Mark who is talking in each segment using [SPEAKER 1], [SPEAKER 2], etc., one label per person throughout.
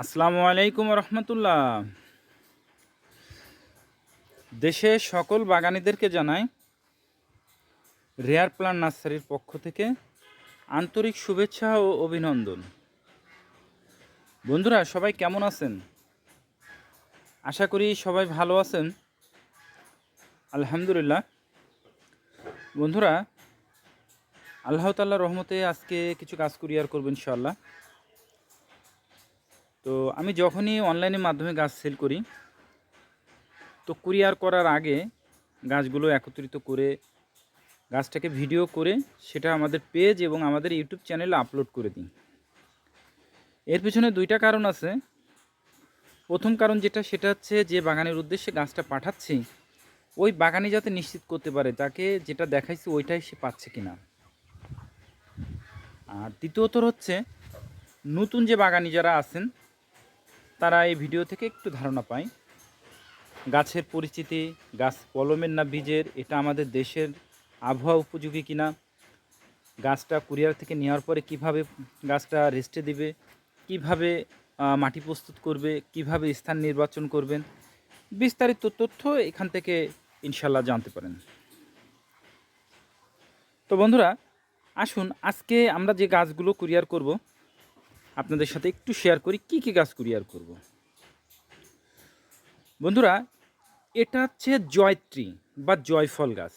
[SPEAKER 1] আসসালামু আলাইকুম রহমতুল্লাহ। দেশের সকল বাগানীদেরকে জানাই রেয়ার প্লান্ট নার্সারির পক্ষ থেকে আন্তরিক শুভেচ্ছা ও অভিনন্দন। বন্ধুরা, সবাই কেমন আছেন? আশা করি সবাই ভালো আছেন। আলহামদুলিল্লাহ। বন্ধুরা, আল্লাহ তাআলার রহমতে আজকে কিছু কাজ কুরিয়ার করব ইনশাআল্লাহ। তো আমি যখনই অনলাইনের মাধ্যমে গাছ সেল করি, তো কুরিয়ার করার আগে গাছগুলো একত্রিত করে গাছটাকে ভিডিও করে সেটা আমাদের পেজ এবং আমাদের ইউটিউব চ্যানেলে আপলোড করে দিই। এর পিছনে দুইটা কারণ আছে। প্রথম কারণ সেটা হচ্ছে যে বাগানের উদ্দেশ্যে গাছটা পাঠাচ্ছি ওই বাগানি যাতে নিশ্চিত করতে পারে তাকে যেটা দেখাইছি ওইটাই সে পাচ্ছে কিনা। আর দ্বিতীয়ত হচ্ছে নতুন যে বাগানি যারা আছেন তারা এই ভিডিও থেকে একটু ধারণা পায় গাছের পরিচিতি, গাছ কলমের না বীজের, এটা আমাদের দেশের আবহাওয়া উপযোগী কিনা, গাছটা কুরিয়ার থেকে নেওয়ার পরে কিভাবে গাছটা রেস্টে দিবে, কিভাবে মাটি প্রস্তুত করবে, কিভাবে স্থান নির্বাচন করবেন, বিস্তারিত তথ্য এখান থেকে ইনশাল্লাহ জানতে পারেন। তো বন্ধুরা, আসুন আজকে আমরা যে গাছগুলো কুরিয়ার করব আপনাদের সাথে একটু শেয়ার করি কি কি গাছ কুরিয়ার করব। বন্ধুরা, এটা হচ্ছে জয়ত্রী বা জয়ফল গাছ।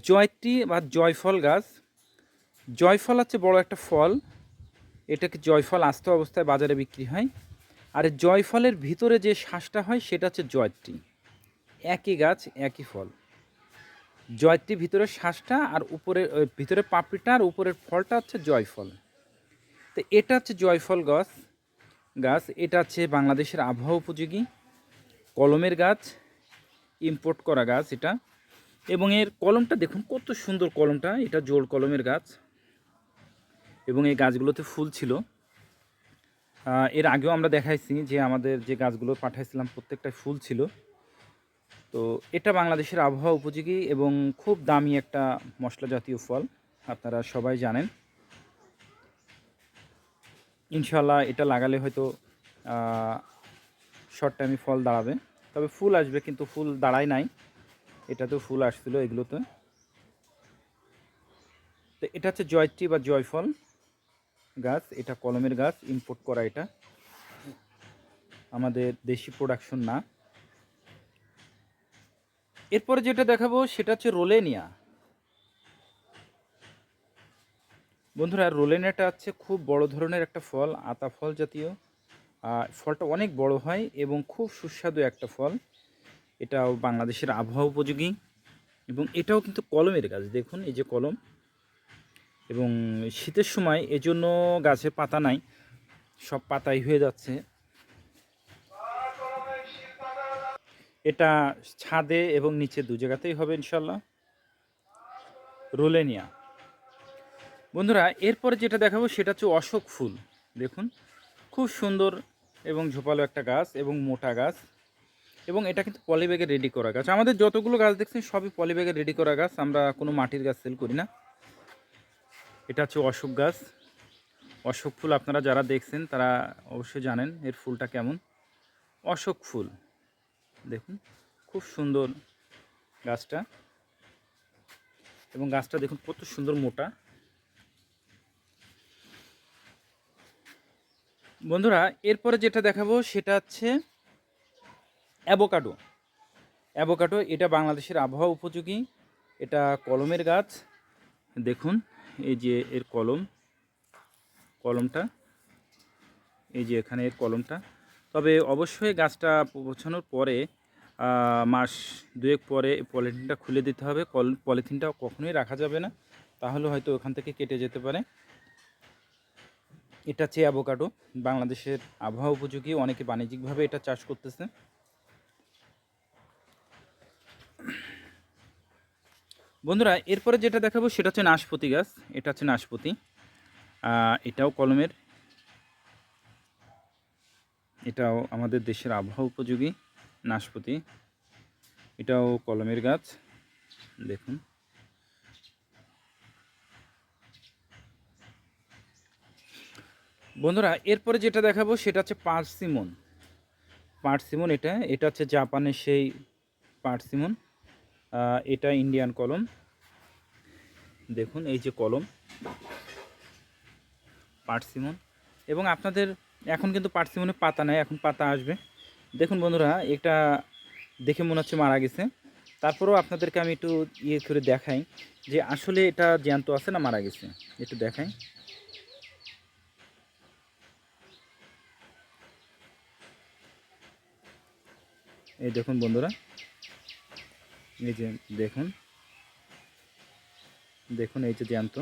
[SPEAKER 1] জয়ত্রী বা জয়ফল গাছ, জয়ফল হচ্ছে বড় একটা ফল, এটাকে জয়ফল আস্ত অবস্থায় বাজারে বিক্রি হয়। আর জয়ফলের ভিতরে যে শ্বাসটা হয় সেটা হচ্ছে জয়ত্রী। একই গাছ একই ফল। জয়ত্রী ভিতরের শ্বাসটা আর উপরের ভিতরের পাপড়িটা আর উপরের ফলটা হচ্ছে জয়ফল। তো এটা হচ্ছে জয়ফল গাছ এটা হচ্ছে বাংলাদেশের আবহাওয়া উপযোগী কলমের গাছ, ইম্পোর্ট করা গাছ এটা। এবং এর কলমটা দেখুন কত সুন্দর কলমটা, এটা জোড় কলমের গাছ এবং এই গাছগুলোতে ফুল ছিল। এর আগেও আমরা দেখাইছি যে আমাদের যে গাছগুলো পাঠাইছিলাম প্রত্যেকটায় ফুল ছিল। তো এটা বাংলাদেশের আবহাওয়া উপযোগী এবং খুব দামি একটা মশলা জাতীয় ফল, আপনারা সবাই জানেন। ইনশাল্লাহ এটা লাগালে হয়তো শর্ট টাইমে ফল দাঁড়াবে, তবে ফুল আসবে, কিন্তু ফুল দাঁড়ায় নাই। এটাতেও ফুল আসছিল এগুলোতে। তো এটা হচ্ছে জয়ত্রী বা জয়ফল গাছ, এটা কলমের গাছ, ইম্পোর্ট করা, এটা আমাদের দেশি প্রোডাকশন না। এরপরে যেটা দেখাবো সেটা হচ্ছে রোলেনিয়া। বন্ধুরা, রোলেনিয়াটা হচ্ছে খুব বড় ধরনের একটা ফল, আতা ফল জাতীয়। ফলটা অনেক বড় হয় এবং খুব সুস্বাদু একটা ফল। এটাও বাংলাদেশের আবহাওয়া উপযোগী এবং এটাও কিন্তু কলমের গাছ। দেখুন এই যে কলম, এবং শীতের সময় এজন্য গাছের পাতা নাই, সব পাতাই হয়ে যাচ্ছে। এটা ছাদে এবং নিচে দু জায়গাতেই হবে ইনশাল্লাহ। রোলেনিয়া। বন্ধুরা, এরপরে যেটা দেখাবো সেটা হচ্ছে অশোক ফুল। দেখুন খুব সুন্দর এবং ঝোপালো একটা গাছ এবং মোটা গাছ, এবং এটা কিন্তু পলিব্যাগে রেডি করা গাছ। আমাদের যতগুলো গাছ দেখছেন সবই পলিব্যাগে রেডি করা গাছ, আমরা কোনো মাটির গাছ সেল করি না। এটা হচ্ছে অশোক গাছ। অশোক ফুল আপনারা যারা দেখছেন তারা অবশ্যই জানেন এর ফুলটা কেমন। অশোক ফুল দেখুন খুব সুন্দর গাছটা, এবং গাছটা দেখুন কত সুন্দর মোটা। বন্ধুরা, এরপরে যেটা দেখাবো সেটা হচ্ছে অ্যাভোকাডো। অ্যাভোকাডো এটা বাংলাদেশের আবহাওয়া উপযোগী, এটা কলমের গাছ। দেখুন এই যে এর কলমটা, এই যে এখানে এর কলমটা। তবে অবশ্যই গাছটা পৌঁছানোর পরে মাস দুয়েক পরে পলিথিনটা খুলে দিতে হবে। পলিথিনটা কখনোই রাখা যাবে না, তাহলে হয়তো ওখান থেকে কেটে যেতে পারে। এটা হচ্ছে অ্যাভোকাডো, বাংলাদেশের আবহাওয়া উপযোগী, অনেকে বাণিজ্যিকভাবে এটা চাষ করতেছে। বন্ধুরা, এরপরে যেটা দেখাবো সেটা হচ্ছে নাশপাতি গাছ। এটা হচ্ছে নাশপাতি, এটাও কলমের, এটাও আমাদের দেশের আবহাওয়া উপযোগী নাশপাতি, এটাও কলমের গাছ। দেখুন বন্ধুরা এরপরে যেটা দেখাবো সেটা হচ্ছে পার্সিমন। পার্সিমন এটা এটা হচ্ছে জাপানের সেই পার্সিমন। এটা ইন্ডিয়ান কলম। দেখুন এই যে কলম পার্সিমন। এবং আপনাদের এখন কিন্তু পার্সিমনে পাতা নেই, এখন পাতা আসবে। দেখুন বন্ধুরা এটা দেখে মনে হচ্ছে মারা গেছে, তারপরেও আপনাদেরকে আমি একটু ইয়ে করে দেখাই যে আসলে এটা জ্যান্ত আছে না মারা গেছে, একটু দেখাই। এই দেখুন বন্ধুরা, এই যে দেখুন দেখুন এই যে জ্যান্ত,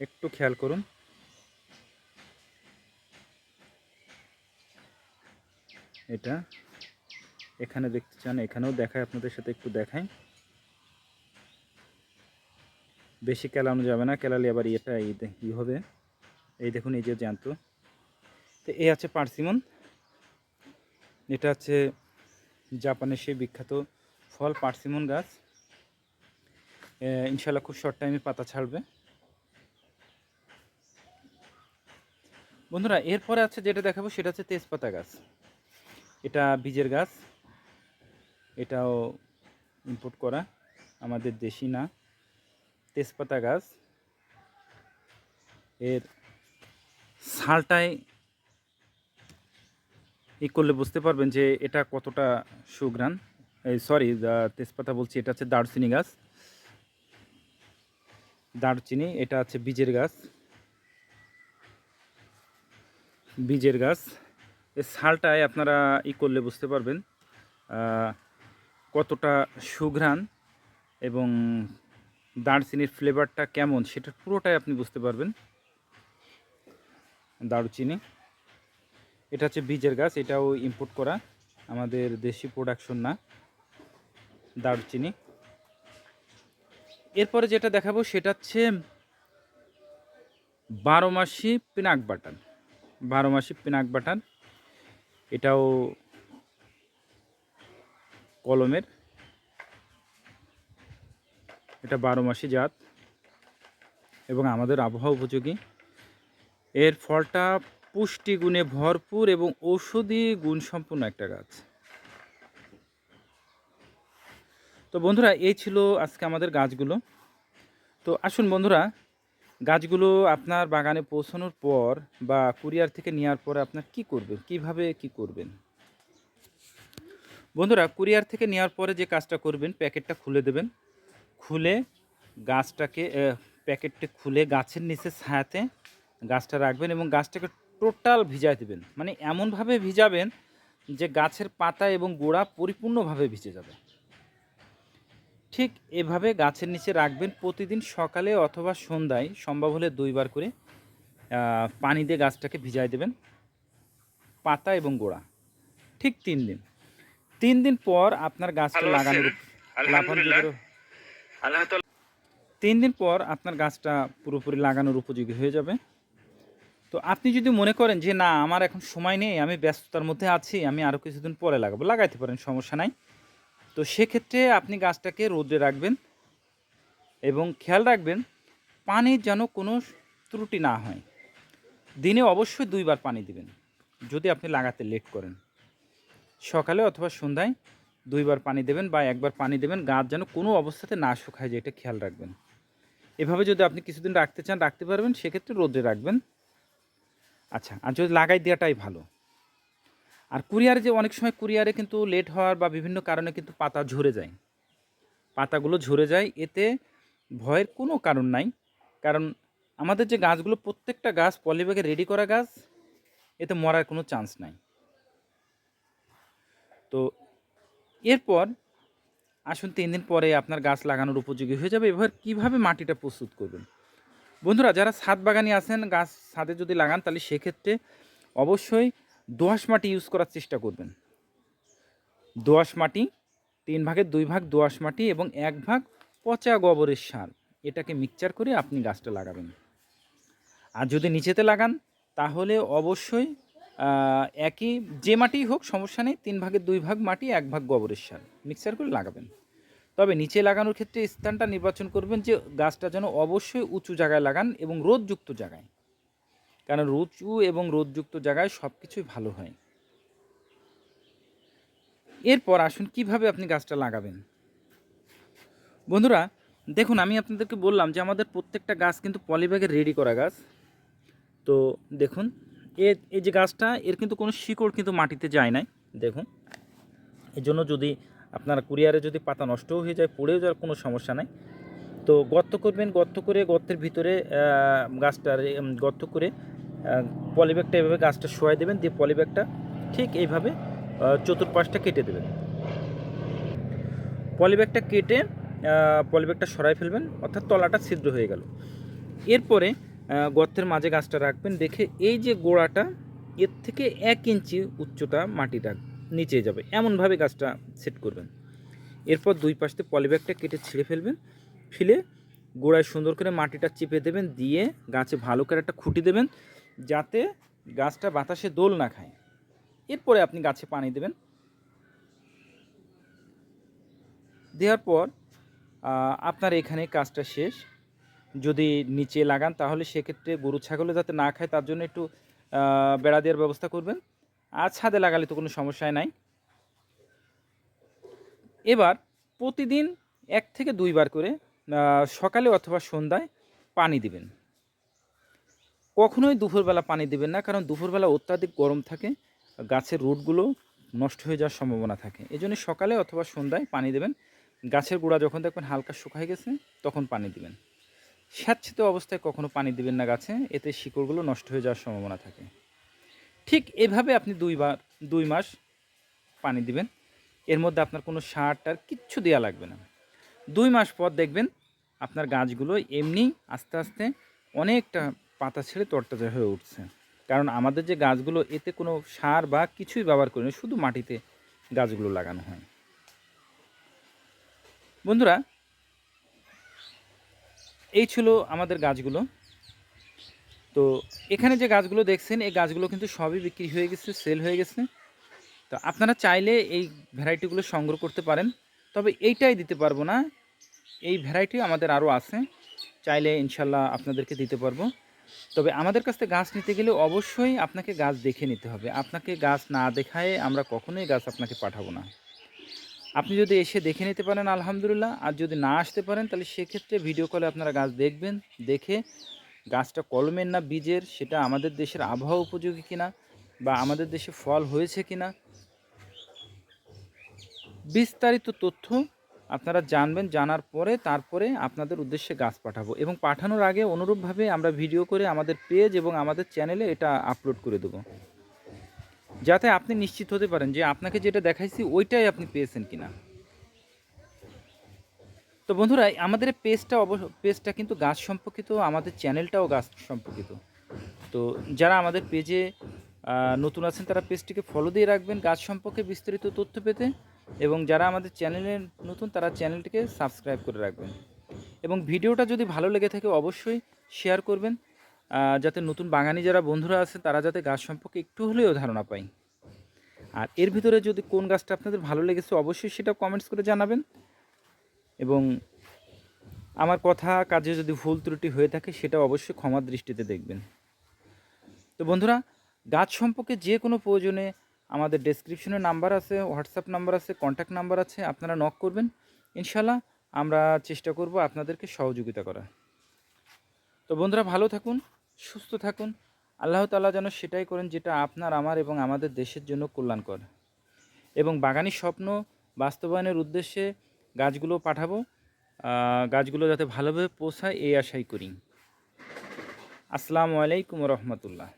[SPEAKER 1] একটু খেয়াল করুন। এটা এখানে দেখতে চান, এখানেও দেখায়, আপনাদের সাথে একটু দেখাই। বেশি কেলানো যাবে না, কেলালে আবার এটা ই হবে। এই দেখুন এই যে জ্যান্ত। তো এই আছে পার্সিমন। এটা হচ্ছে জাপানের সেই বিখ্যাত ফল পার্সিমন গাছ। ইনশাল্লাহ খুব শর্ট টাইমে পাতা ছাড়বে। বন্ধুরা এরপরে আছে যেটা দেখাবো সেটা হচ্ছে তেজপাতা গাছ। এটা বীজের গাছ, এটাও ইম্পোর্ট করা, আমাদের দেশি না। তেজপাতা গাছ, এর ছালটায় ই করলে বুঝতে পারবেন যে এটা কতটা সুঘ্রাণ। সরি, তেজপাতা বলছি, এটা হচ্ছে দারচিনি গাছ। দারচিনি এটা হচ্ছে বীজের গাছ। বীজের গাছ, এই ছালটায় আপনারা ই করলে বুঝতে পারবেন কতটা সুঘ্রাণ এবং দারচিনির ফ্লেভারটা কেমন সেটা পুরোটাই আপনি বুঝতে পারবেন। দারুচিনি এটা হচ্ছে বীজের গাছ, এটাও ইম্পোর্ট করা, আমাদের দেশি প্রোডাকশন না দারুচিনি। এরপরে যেটা দেখাবো সেটা হচ্ছে 12 মাসি পিনাক বাটার। 12 মাসি পিনাক বাটার, এটাও কলমের, এটা 12 মাসি জাত এবং আমাদের আবহাওয়া উপযোগী। এর ফলটা পুষ্টিগুণে ভরপুর এবং ঔষধি গুণসম্পন্ন একটা গাছ। তো বন্ধুরা এই ছিল আজকে আমাদের গাছগুলো। তো আসুন বন্ধুরা, গাছগুলো আপনার বাগানে পৌঁছানোর পর বা কুরিয়ার থেকে নেওয়ার পরে আপনার কি করবেন, কিভাবে কি করবেন। বন্ধুরা কুরিয়ার থেকে নেওয়ার পরে যে কাজটা করবেন, প্যাকেটটা খুলে দেবেন। খুলে গাছটাকে প্যাকেটটা খুলে গাছের নিচে ছায়াতে গাছটা রাখবেন এবং গাছটাকে টোটাল ভিজায় দেবেন। মানে এমনভাবে ভিজাবেন যে গাছের পাতা এবং গোড়া পরিপূর্ণভাবে ভিজে যাবে। ঠিক এভাবে গাছের নিচে রাখবেন। প্রতিদিন সকালে অথবা সন্ধ্যায় সম্ভব হলে 2 বার করে পানি দিয়ে গাছটাকে ভিজায় দেবেন, পাতা এবং গোড়া। ঠিক 3 দিন। 3 দিন পর আপনার গাছটা লাগানোর, 3 দিন পর আপনার গাছটা পুরোপুরি লাগানোর উপযোগী হয়ে যাবে। তো আপনি যদি মনে করেন যে না আমার এখন সময় নেই, আমি ব্যস্ততার মধ্যে আছি, আমি আরও কিছুদিন পরে লাগাবো, লাগাইতে পারেন, সমস্যা নাই। তো সেক্ষেত্রে আপনি গাছটাকে রোদে রাখবেন এবং খেয়াল রাখবেন পানির যেন কোনো ত্রুটি না হয়। দিনে অবশ্যই 2 বার পানি দিবেন যদি আপনি লাগাতে লেট করেন। সকালে অথবা সন্ধ্যায় 2 বার পানি দেবেন বা 1 বার পানি দেবেন। গাছ যেন কোনো অবস্থাতে না শুকায় যায়, এটা খেয়াল রাখবেন। এভাবে যদি আপনি কিছুদিন রাখতে চান রাখতে পারবেন, সেক্ষেত্রে রোদে রাখবেন। আচ্ছা, আর যদি লাগাই দেওয়াটাই ভালো। আর কুরিয়ারে যে অনেক সময় কুরিয়ারে কিন্তু লেট হওয়ার বা বিভিন্ন কারণে কিন্তু পাতা ঝরে যায়, পাতাগুলো ঝরে যায়, এতে ভয়ের কোনো কারণ নাই। কারণ আমাদের যে গাছগুলো প্রত্যেকটা গাছ পলিব্যাগে রেডি করা গাছ, এতে মরার কোনো চান্স নাই। তো এরপর আসুন 3 দিন পরে আপনার গাছ লাগানোর উপযোগী হয়ে যাবে। এবার কীভাবে মাটিটা প্রস্তুত করবেন। বন্ধুরা যারা ছাদ বাগানি আছেন, গাছ ছাদে যদি লাগান তাহলে সেক্ষেত্রে অবশ্যই দোআঁশ মাটি ইউজ করার চেষ্টা করবেন। দোআঁশ মাটি 3 ভাগের 2 ভাগ দোআঁশ মাটি এবং 1 ভাগ পচা গোবরের সার, এটাকে মিক্সচার করে আপনি গাছটা লাগাবেন। আর যদি নিচেতে লাগান তাহলে অবশ্যই একই যে মাটিই হোক সমস্যা নেই, 3 ভাগের 2 ভাগ মাটি 1 ভাগ গোবরের সার মিক্সচার করে লাগাবেন। তবে নিচে লাগানোর ক্ষেত্রে স্থানটা নির্বাচন করবেন যে গাছটা যেন অবশ্যই উঁচু জায়গায় লাগান এবং রোদযুক্ত জায়গায়। কারণ উঁচু এবং রোদযুক্ত জায়গায় সব কিছুই ভালো হয়। এরপর আসুন কিভাবে আপনি গাছটা লাগাবেন। বন্ধুরা দেখুন, আমি আপনাদেরকে বললাম যে আমাদের প্রত্যেকটা গাছ কিন্তু পলিব্যাগে রেডি করা গাছ। তো দেখুন, এই যে গাছটা, এর কিন্তু কোনো শিকড় কিন্তু মাটিতে যায় নাই। দেখুন, এই জন্য যদি আপনার কুরিয়ারে যদি পাতা নষ্টও হয়ে যায়, পড়েও যাওয়ার কোনো সমস্যা নাই। তো গর্ত করবেন, গর্ত করে গর্তের ভিতরে গাছটার গর্ত করে পলিব্যাগটা এভাবে গাছটা শোয়াই দেবেন, দিয়ে পলিব্যাগটা ঠিক এইভাবে চতুর্পাশটা কেটে দেবেন। পলিব্যাগটা কেটে পলিব্যাগটা সরাই ফেলবেন, অর্থাৎ তলাটা ছিদ্র হয়ে গেল। এরপরে গর্তের মাঝে গাছটা রাখবেন, দেখে এই যে গোড়াটা এর থেকে 1 ইঞ্চি উচ্চতা মাটিটা নিচে যাবে, এমনভাবে গাছটা সেট করবেন। এরপর 2 পাশ থেকে পলিব্যাগটা কেটে ছিঁড়ে ফেলবেন, ফেলে গোড়ায় সুন্দর করে মাটিটা চেপে দেবেন, দিয়ে গাছে ভালো করে একটা খুঁটি দেবেন যাতে গাছটা বাতাসে দোল না খায়। এরপরে আপনি গাছে পানি দেবেন। দেওয়ার পর আপনার এখানে কাজটা শেষ। যদি নিচে লাগান তাহলে সেক্ষেত্রে গরু ছাগলে যাতে না খায় তার জন্য একটু বেড়া দেওয়ার ব্যবস্থা করবেন। আর ছাদে লাগালে তো কোনো সমস্যাই নাই। এবার প্রতিদিন 1 থেকে 2 বার করে সকালে অথবা সন্ধ্যায় পানি দিবেন। কখনোই দুপুরবেলা পানি দিবেন না, কারণ দুপুরবেলা অত্যাধিক গরম থাকে, গাছের রুটগুলো নষ্ট হয়ে যাওয়ার সম্ভাবনা থাকে। এজন্য সকালে অথবা সন্ধ্যায় পানি দেবেন। গাছের গোড়া যখন দেখবেন হালকা শুকায় গেছে তখন পানি দিবেন। স্যাঁতসেঁতে অবস্থায় কখনো পানি দিবেন না গাছে, এতে শিকড়গুলো নষ্ট হয়ে যাওয়ার সম্ভাবনা থাকে। ঠিক এভাবে আপনি 2 মাস পানি দিবেন। এর মধ্যে আপনার কোনো সার টার কিচ্ছু দেওয়া লাগবে না। 2 মাস পর দেখবেন আপনার গাছগুলো এমনি আস্তে আস্তে অনেকটা পাতা ছেড়ে তরতাজা হয়ে উঠছে। কারণ আমাদের যে গাছগুলো, এতে কোনো সার বা কিছুই ব্যবহার করি না, শুধু মাটিতে গাছগুলো লাগানো হয়। বন্ধুরা, এই ছিল আমাদের গাছগুলো। তো এখানে যে গাছগুলো দেখছেন, এই গাছগুলো কিন্তু সবই বিক্রি হয়ে গেছে, সেল হয়ে গেছে। তো আপনারা চাইলে এই ভ্যারাইটিগুলো সংগ্রহ করতে পারেন, তবে এইটাই দিতে পারবো না। এই ভ্যারাইটি আমাদের আরও আছে, চাইলে ইনশাল্লাহ আপনাদেরকে দিতে পারবো। তবে আমাদের কাছ থেকে গাছ নিতে গেলে অবশ্যই আপনাকে গাছ দেখে নিতে হবে। আপনাকে গাছ না দেখায়ে আমরা কখনোই গাছ আপনাকে পাঠাবো না। আপনি যদি এসে দেখে নিতে পারেন আলহামদুলিল্লাহ, আর যদি না আসতে পারেন তাহলে সেক্ষেত্রে ভিডিও কলে আপনারা গাছ দেখবেন, দেখে গাছটা কলমের না বীজের, সেটা আমাদের দেশের আবহাওয়া উপযোগী কিনা বা আমাদের দেশে ফল হয়েছে কিনা, বিস্তারিত তথ্য আপনারা জানবেন। জানার পরে তারপরে আপনাদের উদ্দেশ্যে গাছ পাঠাবো, এবং পাঠানোর আগে অনুরূপভাবে আমরা ভিডিও করে আমাদের পেজ এবং আমাদের চ্যানেলে এটা আপলোড করে দেবো, যাতে আপনি নিশ্চিত হতে পারেন যে আপনাকে যেটা দেখাইছি ওইটাই আপনি পেয়েছেন কিনা। তো বন্ধুরা, আমাদের পেজটা কিন্তু গাছ সম্পর্কিত, আমাদের চ্যানেলটাও গাছ সম্পর্কিত। তো যারা আমাদের পেজে নতুন আছেন তারা পেজটিকে ফলো দিয়ে রাখবেন গাছ সম্পর্কে বিস্তারিত তথ্য পেতে, এবং যারা আমাদের চ্যানেলে নতুন তারা চ্যানেলটিকে সাবস্ক্রাইব করে রাখবেন। এবং ভিডিওটা যদি ভালো লেগে থাকে অবশ্যই শেয়ার করবেন, যাতে নতুন বাগানি যারা বন্ধুরা আছে তারা যাতে গাছ সম্পর্কে একটু হলেও ধারণা পায়। আর এর ভিতরে যদি কোন গাছটা আপনাদের ভালো লেগেছে অবশ্যই সেটা কমেন্টস করে জানাবেন, এবং আমার কথা কাজে যদি ভুল ত্রুটি হয়ে থাকে সেটা অবশ্যই ক্ষমার দৃষ্টিতে দেখবেন। তো বন্ধুরা, গাছ সম্পর্কে যে কোনো প্রয়োজনে আমাদের ডেসক্রিপশনে নাম্বার আছে, হোয়াটসঅ্যাপ নাম্বার আছে, কন্ট্যাক্ট নাম্বার আছে, আপনারা নক করবেন। ইনশাল্লাহ আমরা চেষ্টা করব আপনাদেরকে সহযোগিতা করার। তো বন্ধুরা, ভালো থাকুন, সুস্থ থাকুন। আল্লাহ তাআলা যেন সেটাই করেন যেটা আপনার, আমার এবং আমাদের দেশের জন্য কল্যাণকর। এবং বাগানি স্বপ্ন বাস্তবায়নের উদ্দেশ্যে গাছগুলো পাঠাবো, গাছগুলো যাতে ভালোভাবে পৌঁছায় এই আশাই করি। আসসালামু আলাইকুম রহমতুল্লাহ।